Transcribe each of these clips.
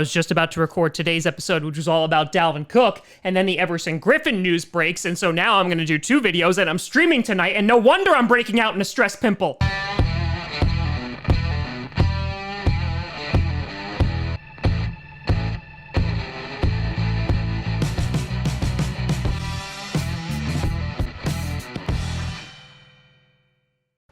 was just about to record today's episode, which was all about Dalvin Cook, and then the Everson Griffen news breaks, and so now I'm going to do 2 videos, and I'm streaming tonight, and no wonder I'm breaking out in a stress pimple.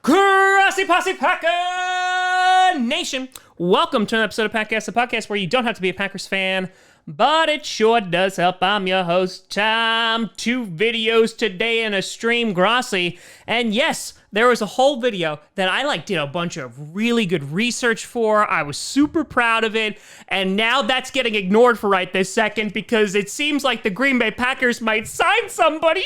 Grossi Posse Packer Nation, welcome to an episode of Packcast, the podcast where you don't have to be a Packers fan, but it sure does help. I'm your host, Tom. 2 videos today in a stream, Grossi. And yes, there was a whole video that I did a bunch of really good research for. I was super proud of it. And now that's getting ignored for right this second because it seems like the Green Bay Packers might sign somebody.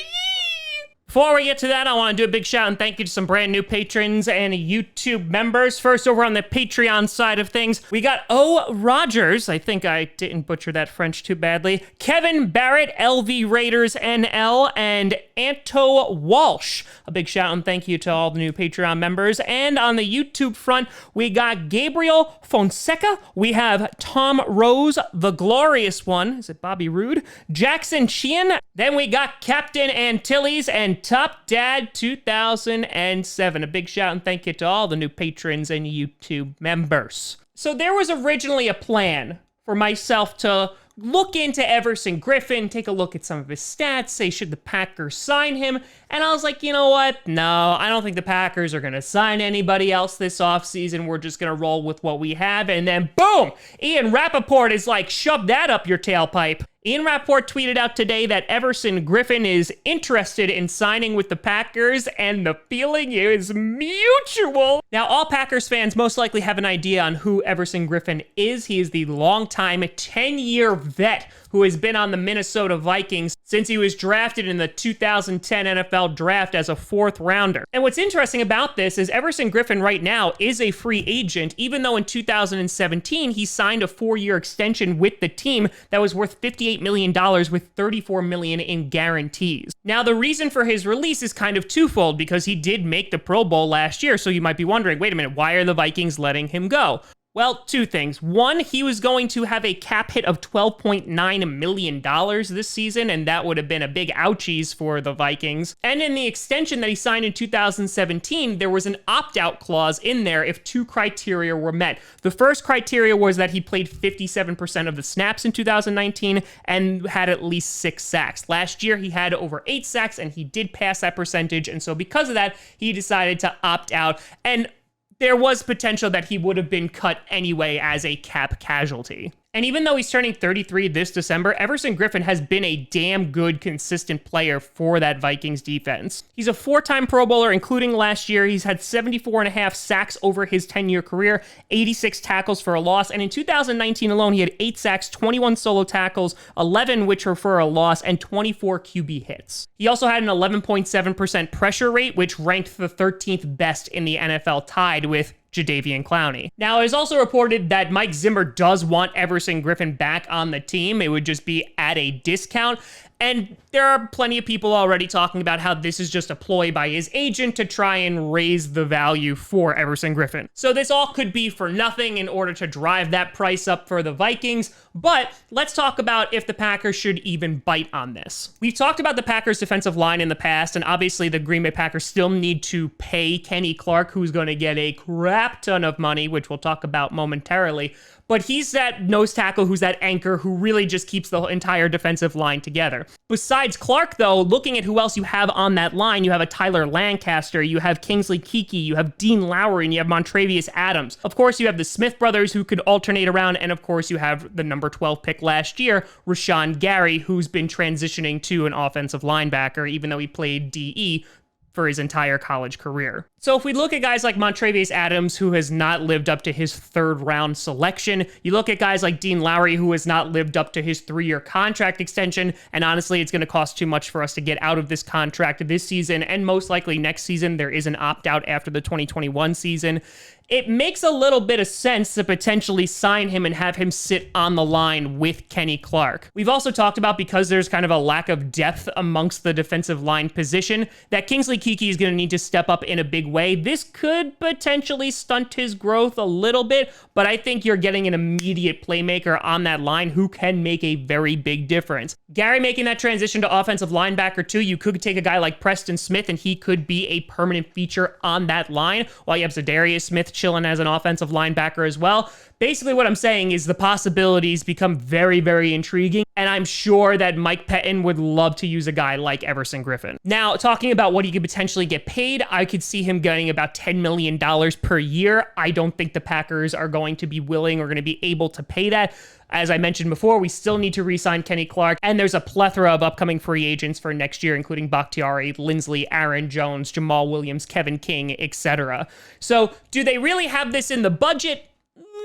Before we get to that, I want to do a big shout and thank you to some brand new patrons and YouTube members. First, over on the Patreon side of things, we got O. Rogers. I think I didn't butcher that French too badly. Kevin Barrett, LV Raiders NL, and Anto Walsh. A big shout and thank you to all the new Patreon members. And on the YouTube front, we got Gabriel Fonseca. We have Tom Rose, the glorious one. Is it Bobby Roode? Jackson Sheehan. Then we got Captain Antilles and Top Dad 2007. A big shout and thank you to all the new patrons and YouTube members. So there was originally a plan for myself to look into Everson Griffen, take a look at some of his stats, say should the Packers sign him, and I was like, you know what? No, I don't think the Packers are going to sign anybody else this offseason. We're just going to roll with what we have, and then boom! Ian Rapoport is like, shove that up your tailpipe. Ian Rapoport tweeted out today that Everson Griffen is interested in signing with the Packers, and the feeling is mutual. Now, all Packers fans most likely have an idea on who Everson Griffen is. He is the longtime 10-year vet who has been on the Minnesota Vikings since he was drafted in the 2010 NFL Draft as a 4th rounder. And what's interesting about this is Everson Griffen right now is a free agent, even though in 2017 he signed a 4-year extension with the team that was worth $58 million with $34 million in guarantees. Now, the reason for his release is kind of twofold because he did make the Pro Bowl last year, so you might be wondering, wait a minute, why are the Vikings letting him go? Well, 2 things. 1, he was going to have a cap hit of $12.9 million this season, and that would have been a big ouchies for the Vikings. And in the extension that he signed in 2017, there was an opt-out clause in there if 2 criteria were met. The first criteria was that he played 57% of the snaps in 2019 and had at least 6 sacks. Last year, he had over 8 sacks, and he did pass that percentage, and so because of that, he decided to opt out. And there was potential that he would have been cut anyway as a cap casualty. And even though he's turning 33 this December, Everson Griffen has been a damn good, consistent player for that Vikings defense. He's a 4-time Pro Bowler, including last year. He's had 74.5 sacks over his 10-year career, 86 tackles for a loss, and in 2019 alone, he had 8 sacks, 21 solo tackles, 11 which were for a loss, and 24 QB hits. He also had an 11.7% pressure rate, which ranked the 13th best in the NFL, tied with Jadeveon Clowney. Now, it is also reported that Mike Zimmer does want Everson Griffen back on the team. It would just be at a discount. And there are plenty of people already talking about how this is just a ploy by his agent to try and raise the value for Everson Griffen. So this all could be for nothing in order to drive that price up for the Vikings. But let's talk about if the Packers should even bite on this. We've talked about the Packers' defensive line in the past, and obviously the Green Bay Packers still need to pay Kenny Clark, who's going to get a crap ton of money, which we'll talk about momentarily. But he's that nose tackle who's that anchor who really just keeps the entire defensive line together. Besides Clark, though, looking at who else you have on that line, you have a Tyler Lancaster, you have Kingsley Keke, you have Dean Lowry, and you have Montravius Adams. Of course, you have the Smith brothers who could alternate around, and of course, you have the number 12 pick last year, Rashawn Gary, who's been transitioning to an offensive linebacker, even though he played DE for his entire college career. So if we look at guys like Montravius Adams, who has not lived up to his 3rd round selection, you look at guys like Dean Lowry, who has not lived up to his 3-year contract extension, and honestly, it's going to cost too much for us to get out of this contract this season, and most likely next season, there is an opt-out after the 2021 season. It makes a little bit of sense to potentially sign him and have him sit on the line with Kenny Clark. We've also talked about, because there's kind of a lack of depth amongst the defensive line position, that Kingsley Keke is going to need to step up in a big way. This could potentially stunt his growth a little bit, but I think you're getting an immediate playmaker on that line who can make a very big difference. Gary making that transition to offensive linebacker too, you could take a guy like Preston Smith and he could be a permanent feature on that line, while you have Zadarius Smith chilling as an offensive linebacker as well. Basically what I'm saying is the possibilities become very, very intriguing, and I'm sure that Mike Pettin would love to use a guy like Everson Griffen. Now, talking about what he could potentially get paid, I could see him getting about $10 million per year. I don't think the Packers are going to be willing or going to be able to pay that. As I mentioned before, we still need to re-sign Kenny Clark, and there's a plethora of upcoming free agents for next year, including Bakhtiari, Lindsley, Aaron Jones, Jamal Williams, Kevin King, etc. So, do they really have this in the budget?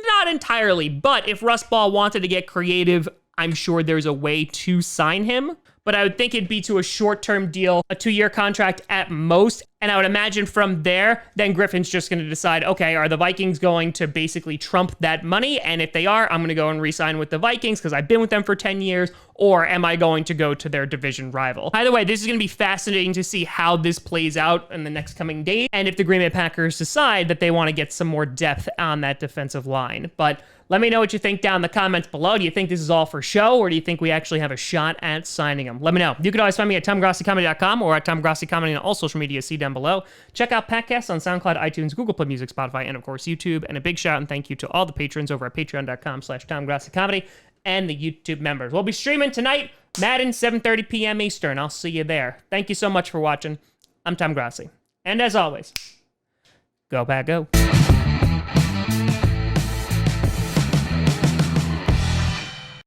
Not entirely, but if Russ Ball wanted to get creative, I'm sure there's a way to sign him. But I would think it'd be to a short-term deal, a 2-year contract at most. And I would imagine from there, then Griffin's just going to decide, okay, are the Vikings going to basically trump that money? And if they are, I'm going to go and re-sign with the Vikings because I've been with them for 10 years. Or am I going to go to their division rival? Either way, this is going to be fascinating to see how this plays out in the next coming days. And if the Green Bay Packers decide that they want to get some more depth on that defensive line. But let me know what you think down in the comments below. Do you think this is all for show, or do you think we actually have a shot at signing him? Let me know. You can always find me at TomGrossiComedy.com or at TomGrossiComedy on all social media. See down below. Check out podcasts on SoundCloud, iTunes, Google Play Music, Spotify, and of course YouTube. And a big shout and thank you to all the patrons over at patreon.com/TomGrossiComedy and the YouTube members. We'll be streaming tonight, Madden, 7:30 p.m. Eastern. I'll see you there. Thank you so much for watching. I'm Tom Grossi. And as always, go Pack Go.